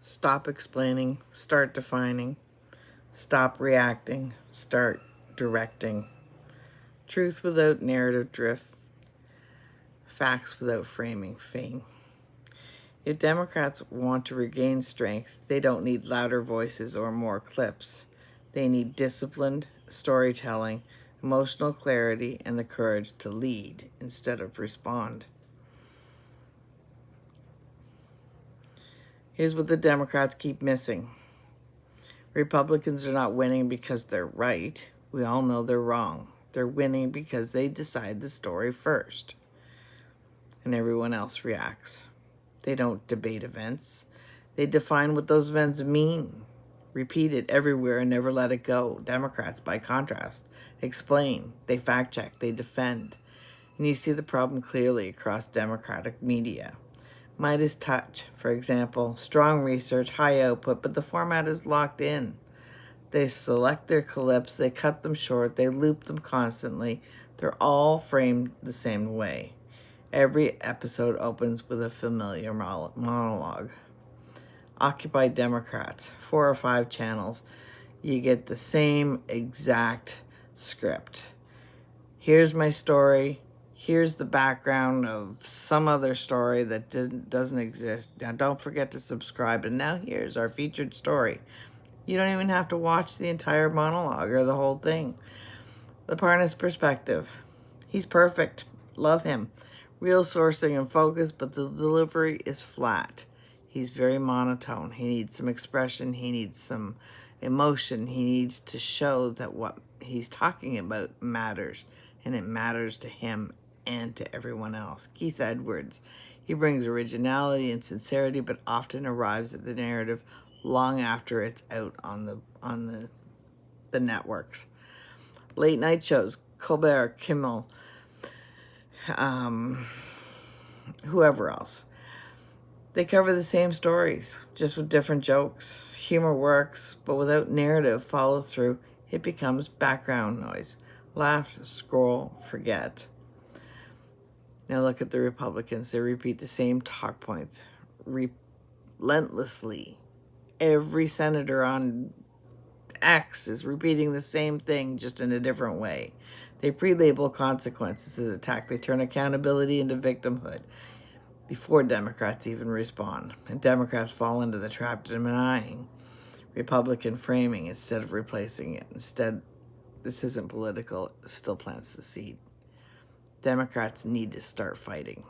Stop explaining, start defining. Stop reacting, start directing. Truth without narrative drift. Facts without framing fame. If Democrats want to regain strength, they don't need louder voices or more clips. They need disciplined storytelling, emotional clarity, and the courage to lead instead of respond. Here's what the Democrats keep missing. Republicans are not winning because they're right. We all know they're wrong. They're winning because they decide the story first, and everyone else reacts. They don't debate events. They define what those events mean, repeat it everywhere and never let it go. Democrats, by contrast, explain, they fact check, they defend. And you see the problem clearly across Democratic media. Midas Touch, for example, strong research, high output, but the format is locked in. They select their clips, they cut them short, they loop them constantly. They're all framed the same way. Every episode opens with a familiar monologue. Occupy Democrats, 4 or 5 channels. You get the same exact script. Here's my story. Here's the background of some other story that doesn't exist. Now, don't forget to subscribe. And now here's our featured story. You don't even have to watch the entire monologue or the whole thing. The Parnas perspective. He's perfect. Love him. Real sourcing and focus, but the delivery is flat. He's very monotone. He needs some expression. He needs some emotion. He needs to show that what he's talking about matters, and it matters to him and to everyone else. Keith Edwards. He brings originality and sincerity, but often arrives at the narrative long after it's out on the networks. Late night shows, Colbert, Kimmel, whoever else. They cover the same stories, just with different jokes. Humor works, but without narrative follow through, it becomes background noise. Laugh, scroll, forget. Now look at the Republicans. They repeat the same talk points relentlessly. Every senator on X is repeating the same thing, just in a different way. They pre-label consequences as attack. They turn accountability into victimhood before Democrats even respond. And Democrats fall into the trap denying Republican framing instead of replacing it. Instead, this isn't political. It still plants the seed. Democrats need to start fighting.